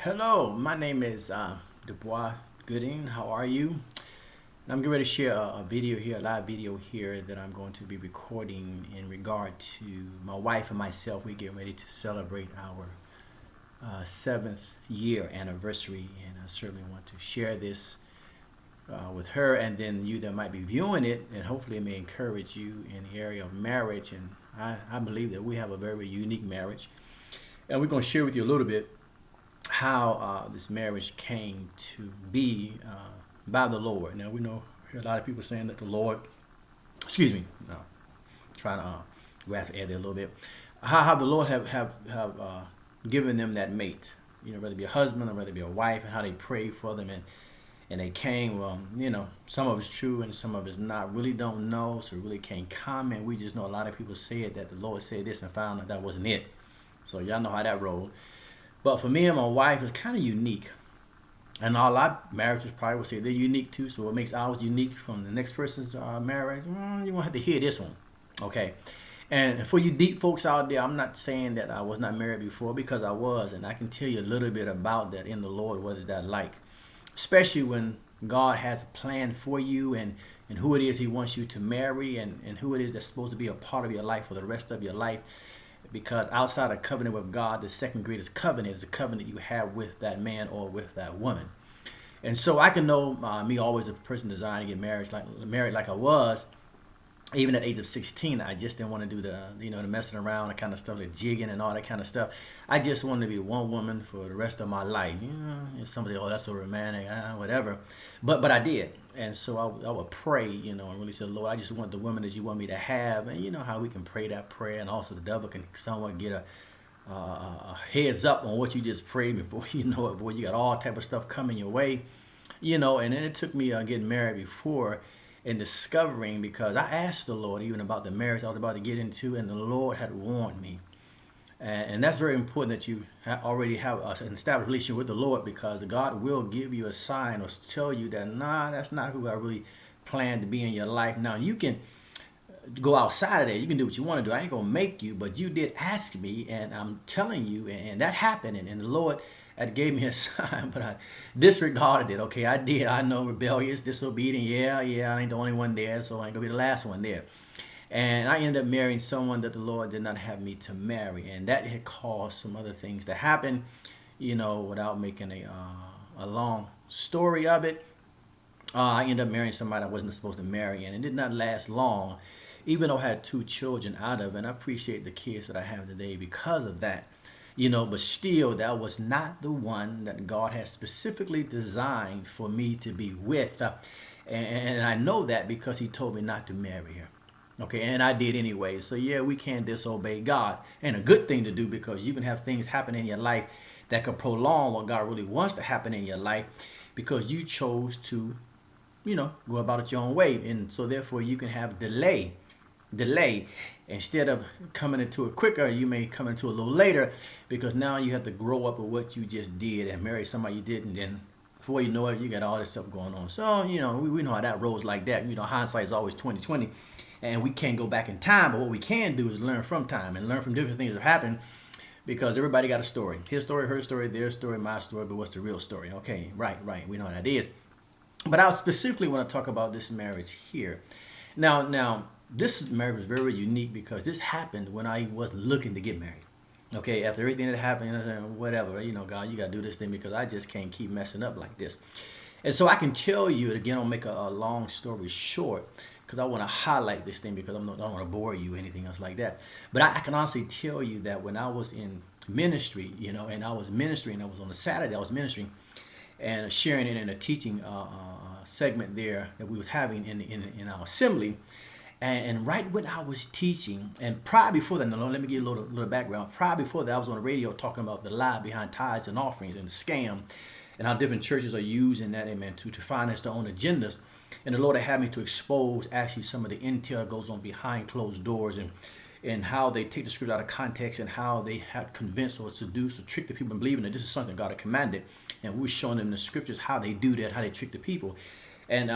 Hello, my name is Dubois Gooding. How are you? And I'm getting ready to share a video here, a live video here that I'm going to be recording in regard to my wife and myself. We're getting ready to celebrate our seventh year anniversary, and I certainly want to share this with her and then you that might be viewing it, and hopefully it may encourage you in the area of marriage. And I believe that we have a very unique marriage, and we're going to share with you a little bit how this marriage came to be by the Lord. Now we know hear a lot of people saying that the Lord, excuse me, no, trying to grasp the air there a little bit. How the Lord have given them that mate, whether it be a husband or whether it be a wife, and how they prayed for them and they came. Well, some of it's true and some of it's not. Really don't know, so really can't comment. We just know a lot of people said that the Lord said this and found out that wasn't it. So y'all know how that rolled. But for me and my wife, it's kind of unique. And all our marriages probably would say they're unique too. So what makes ours unique from the next person's marriage, you won't have to hear this one. Okay. And for you deep folks out there, I'm not saying that I was not married before, because I was. And I can tell you a little bit about that in the Lord. What is that like? Especially when God has a plan for you, and who it is He wants you to marry, and who it is that's supposed to be a part of your life for the rest of your life. Because outside of covenant with God, the second greatest covenant is the covenant you have with that man or with that woman. And so I can know me always a person desiring to get married like I was. Even at the age of 16, I just didn't want to do the messing around, the kind of stuff, the jigging and all that kind of stuff. I just wanted to be one woman for the rest of my life. Somebody, oh, that's so romantic, whatever. But I did. And so I would pray, and really say, Lord, I just want the woman that you want me to have. And you know how we can pray that prayer, and also the devil can somewhat get a heads up on what you just prayed before you know it. Boy, you got all type of stuff coming your way, and then it took me getting married before and discovering, because I asked the Lord even about the marriage I was about to get into, and the Lord had warned me. And that's very important that you already have an established relationship with the Lord, because God will give you a sign or tell you that, nah, that's not who I really plan to be in your life. Now, you can go outside of that. You can do what you want to do. I ain't going to make you, but you did ask me, and I'm telling you, and that happened. And the Lord had gave me a sign, but I disregarded it. Okay, I did. I know, rebellious, disobedient. Yeah, I ain't the only one there, so I ain't going to be the last one there. And I ended up marrying someone that the Lord did not have me to marry. And that had caused some other things to happen, without making a long story of it. I ended up marrying somebody I wasn't supposed to marry, and it did not last long, even though I had two children out of it. And I appreciate the kids that I have today because of that. But still, that was not the one that God had specifically designed for me to be with. And I know that because He told me not to marry her. Okay, and I did anyway. So yeah, we can disobey God, and a good thing to do, because you can have things happen in your life that could prolong what God really wants to happen in your life, because you chose to, go about it your own way. And so therefore you can have delay instead of coming into it quicker. You may come into it a little later, because now you have to grow up with what you just did and marry somebody you didn't. Then before you know it, you got all this stuff going on. So we know how that rolls like that. Hindsight is always 2020, and we can't go back in time. But what we can do is learn from time and learn from different things that happen, because everybody got a story. His story, her story, their story, my story. But what's the real story? Okay, right. We know how that is. But I specifically want to talk about this marriage here. Now, this marriage was very unique, because this happened when I wasn't looking to get married. Okay, after everything that happened, whatever, God, you got to do this thing, because I just can't keep messing up like this. And so I can tell you, again, I'll make a long story short, because I want to highlight this thing, because I don't want to bore you or anything else like that. But I can honestly tell you that when I was in ministry, and I was ministering, I was on a Saturday, I was ministering and sharing it in a teaching segment there that we was having in our assembly. And right when I was teaching, and prior before that, no, let me give you a little background. Prior before that, I was on the radio talking about the lie behind tithes and offerings and the scam, and how different churches are using that, amen, to finance their own agendas. And the Lord had me to expose actually some of the intel that goes on behind closed doors, and how they take the scripture out of context, and how they have convinced or seduced or tricked the people in believing that this is something God had commanded. And we were showing them in the scriptures how they do that, how they trick the people. And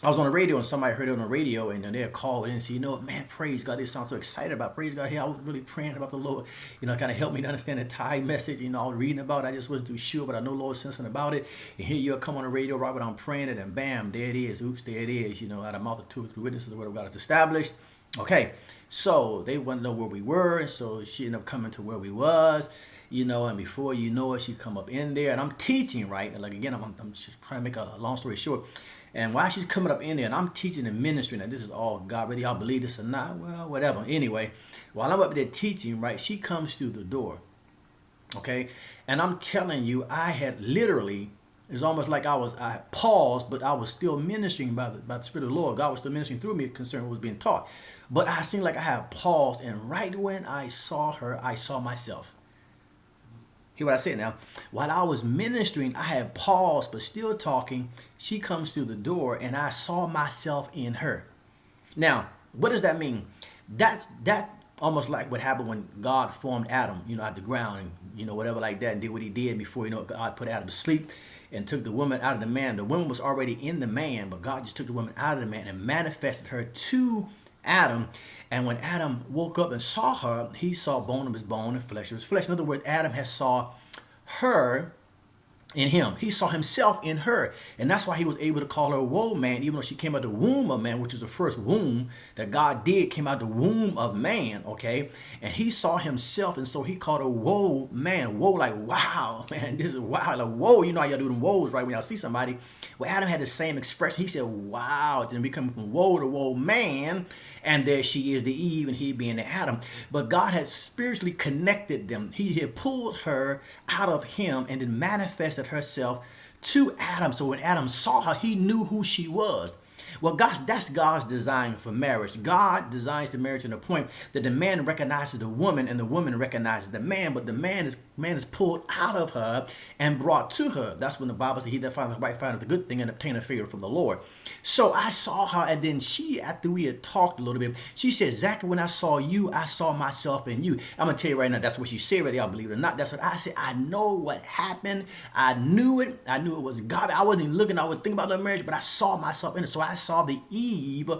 I was on the radio and somebody heard it on the radio and then they'll call in and say, you know what, man, praise God. They sound so excited about praise God. Here, I was really praying about the Lord, kind of help me to understand the Thai message, I was reading about it. I just wasn't too sure, but I know Lord sent something about it. And here you'll come on the radio, Robert, I'm praying it, and bam, there it is. Oops, there it is. Out of mouth of two or three witnesses, the word of God is established. Okay, so they wanted to know where we were, and so she ended up coming to where we was. And before you know it, she come up in there, and I'm teaching, right? Like again, I'm just trying to make a long story short. And while she's coming up in there, and I'm teaching the ministry, and this is all God, whether y'all believe this or not, well, whatever. Anyway, while I'm up there teaching, right, she comes through the door, okay? And I'm telling you, I had literally, it's almost like I had paused, but I was still ministering by the Spirit of the Lord. God was still ministering through me concerning what was being taught. But I seemed like I had paused, and right when I saw her, I saw myself. Hear what I said now. While I was ministering, I had paused, but still talking. She comes through the door, and I saw myself in her. Now, what does that mean? That almost like what happened when God formed Adam, out the ground, and whatever like that, and did what he did before, God put Adam to sleep and took the woman out of the man. The woman was already in the man, but God just took the woman out of the man and manifested her to Adam. And when Adam woke up and saw her, he saw bone of his bone and flesh of his flesh. In other words, Adam had saw her in him. He saw himself in her. And that's why he was able to call her woe man, even though she came out the womb of man, which is the first womb that God did, came out the womb of man, okay? And he saw himself, and so he called her woe man. Woe, like, wow, man, this is wow. Like, whoa, you know how y'all do them woes, right? When y'all see somebody. Well, Adam had the same expression. He said, wow. Then we come from woe to woe man. And there she is, the Eve, and he being the Adam. But God had spiritually connected them. He had pulled her out of him and then manifested herself to Adam. So when Adam saw her, he knew who she was. Well, that's God's design for marriage. God designs the marriage to the point that the man recognizes the woman and the woman recognizes the man, but the man is pulled out of her and brought to her. That's when the Bible says, he that findeth the right findeth the good thing and obtain a favor from the Lord. So I saw her, and then she, after we had talked a little bit, she said, Zachary, when I saw you, I saw myself in you. I'm going to tell you right now, that's what she said, whether y'all believe it or not. That's what I said. I know what happened. I knew it. I knew it was God. I wasn't even looking. I was thinking about the marriage, but I saw myself in it. So I saw the Eve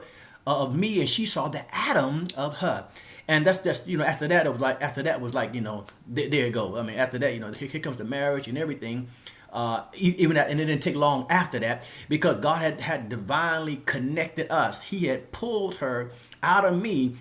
of me, and she saw the Adam of her. And that's after that, it was like, there you go. I mean, after that, here comes the marriage and everything. Even that, and it didn't take long after that, because God had divinely connected us. He had pulled her out of me,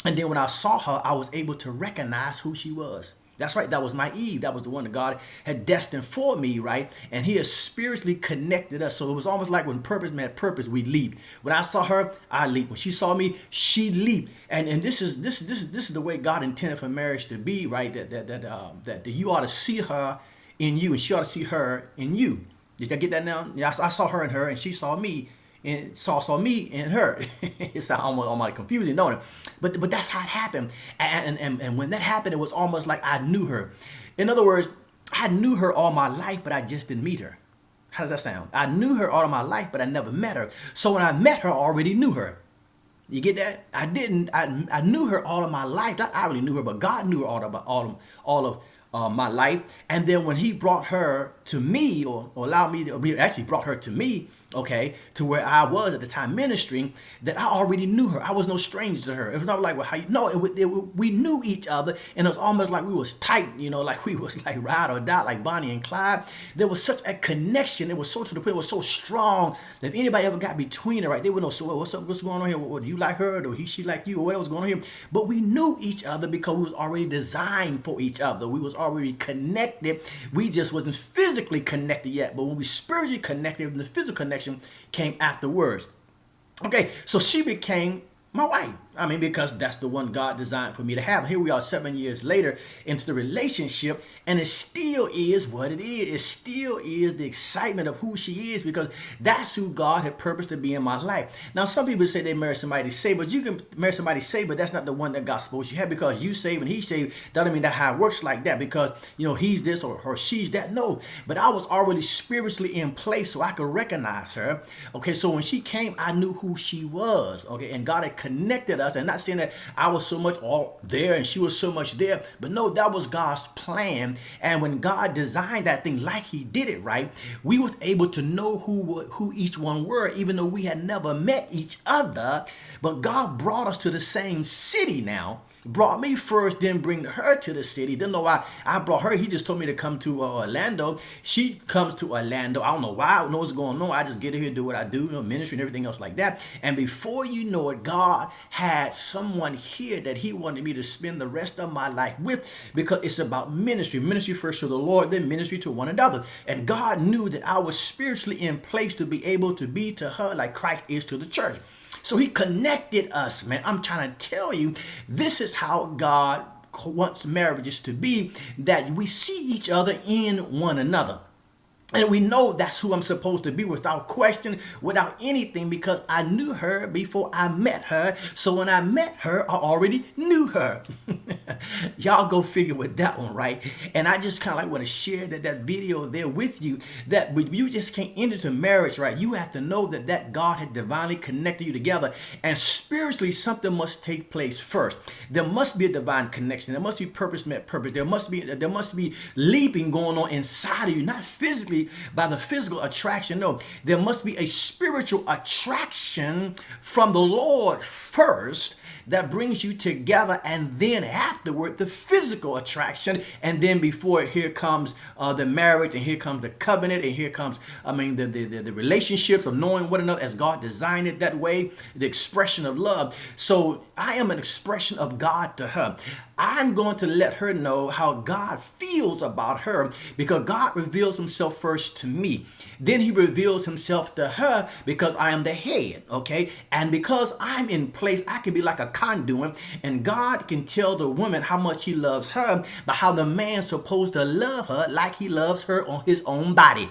and then when I saw her, I was able to recognize who she was. That's right. That was my Eve. That was the one that God had destined for me, right? And he has spiritually connected us. So it was almost like when purpose met purpose, we leaped. When I saw her, I leaped. When she saw me, she leaped. And this is the way God intended for marriage to be, right? That you ought to see her in you, and she ought to see her in you. Did y'all get that now? Yeah, I saw her in her, and she saw me. And saw me in her. It's almost confusing, don't it? But that's how it happened. And when that happened, it was almost like I knew her. In other words, I knew her all my life, but I just didn't meet her. How does that sound? I knew her all of my life, but I never met her. So when I met her, I already knew her. You get that? I knew her all of my life. Not I really knew her, but God knew her all of my life. And then when he brought her to me, or allowed me to, actually brought her to me, okay, to where I was at the time ministering, that I already knew her. I was no stranger to her. It was not like, well, how you know? We knew each other, and it was almost like we was tight, like we was like ride or die, like Bonnie and Clyde. There was such a connection. It was so to the point, it was so strong that if anybody ever got between it, right, they would know, so what's up, what's going on here? What, do you like her, or she like you, or what was going on here? But we knew each other because we was already designed for each other. We was already connected. We just wasn't physically connected yet. But when we spiritually connected, the physical connection came afterwards. Okay, so she became my wife. I mean, because that's the one God designed for me to have. Here we are 7 years later into the relationship, and it still is what it is. It still is the excitement of who she is, because that's who God had purposed to be in my life. Now, some people say they marry somebody saved, but you can marry somebody saved, but that's not the one that God supposed you have, because you saved and he saved. That doesn't mean that how it works like that, because, he's this or she's that. No, but I was already spiritually in place, so I could recognize her. Okay, so when she came, I knew who she was. Okay, and God had connected us, and not saying that I was so much all there and she was so much there, but no, that was God's plan. And when God designed that thing like he did it, right, we was able to know who each one were, even though we had never met each other. But God brought us to the same city now. Brought me first, then bring her to the city. Didn't know why I brought her. He just told me to come to Orlando. She comes to Orlando. I don't know why. I don't know what's going on. I just get here, do what I do, ministry and everything else like that. And before you know it, God had someone here that he wanted me to spend the rest of my life with, because it's about ministry. Ministry first to the Lord, then ministry to one another. And God knew that I was spiritually in place to be able to be to her like Christ is to the church. So he connected us, man. I'm trying to tell you, this is how God wants marriages to be, that we see each other in one another. And we know that's who I'm supposed to be without question, without anything, because I knew her before I met her. So when I met her, I already knew her. Y'all go figure with that one, right? And I just kind of like want to share that video there with you, that you just can't enter into marriage, right? You have to know that God had divinely connected you together, and spiritually something must take place first. There must be a divine connection. There must be purpose met purpose. There must be leaping going on inside of you, not physically by the physical attraction. No, there must be a spiritual attraction from the Lord first that brings you together, and then afterward the physical attraction, and then before here comes the marriage, and here comes the covenant, and here comes the relationships of knowing one another as God designed it that way, the expression of love. So I am an expression of God to her. I'm going to let her know how God feels about her, because God reveals himself first to me. Then he reveals himself to her because I am the head, okay? And because I'm in place, I can be like a conduit, and God can tell the woman how much he loves her, but how the man's supposed to love her like he loves her on his own body.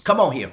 Come on here.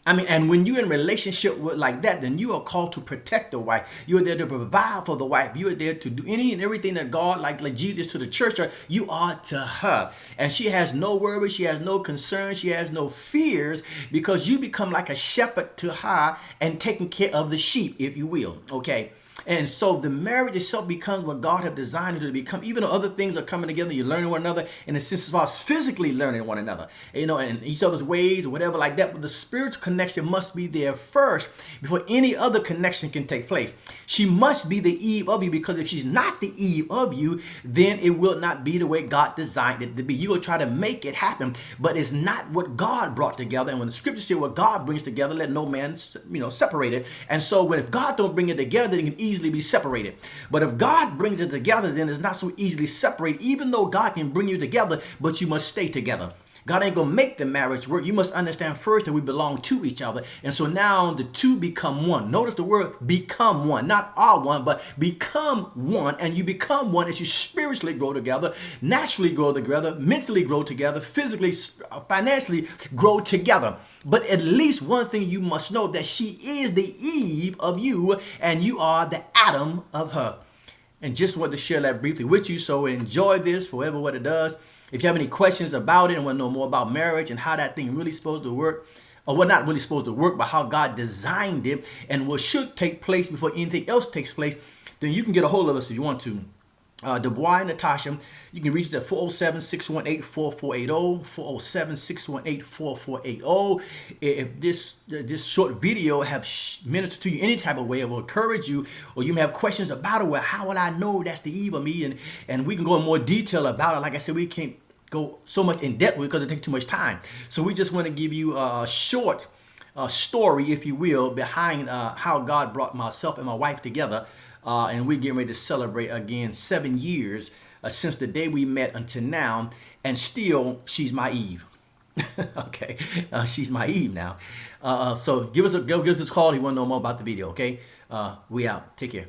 And when you're in a relationship with like that, then you are called to protect the wife. You're there to provide for the wife. You're there to do any and everything that God, like Jesus to the church, you are to her. And she has no worries. She has no concerns. She has no fears, because you become like a shepherd to her and taking care of the sheep, if you will. Okay. And so the marriage itself becomes what God have designed it to become. Even though other things are coming together, you're learning one another in the sense of us physically learning one another, and each other's ways or whatever like that. But the spiritual connection must be there first before any other connection can take place. She must be the Eve of you, because if she's not the Eve of you, then it will not be the way God designed it to be. You will try to make it happen, but it's not what God brought together. And when the scriptures say what God brings together, let no man, separate it. And so if God don't bring it together, then it can easily be separated. But if God brings it together, then it's not so easily separated, even though God can bring you together, but you must stay together. God ain't gonna make the marriage work. You must understand first that we belong to each other. And so now the two become one. Notice the word become one, not are one, but become one. And you become one as you spiritually grow together, naturally grow together, mentally grow together, physically, financially grow together. But at least one thing you must know, that she is the Eve of you and you are the Adam of her. And just wanted to share that briefly with you. So enjoy this for whatever what it does. If you have any questions about it and want to know more about marriage and how that thing really supposed to work, or what not really supposed to work, but how God designed it and what should take place before anything else takes place, then you can get a hold of us if you want to. Dubois and Natasha, you can reach us at 407-618-4480, 407-618-4480. If this short video have ministered to you any type of way, or will encourage you, or you may have questions about it, well, how will I know that's the Eve of me? And we can go in more detail about it. Like I said, we can't go so much in depth because it takes too much time. So we just want to give you a short story, if you will, behind how God brought myself and my wife together. And we're getting ready to celebrate again 7 years since the day we met until now. And still, she's my Eve. Okay, she's my Eve now. So give us a call if you want to know more about the video. Okay, we out. Take care.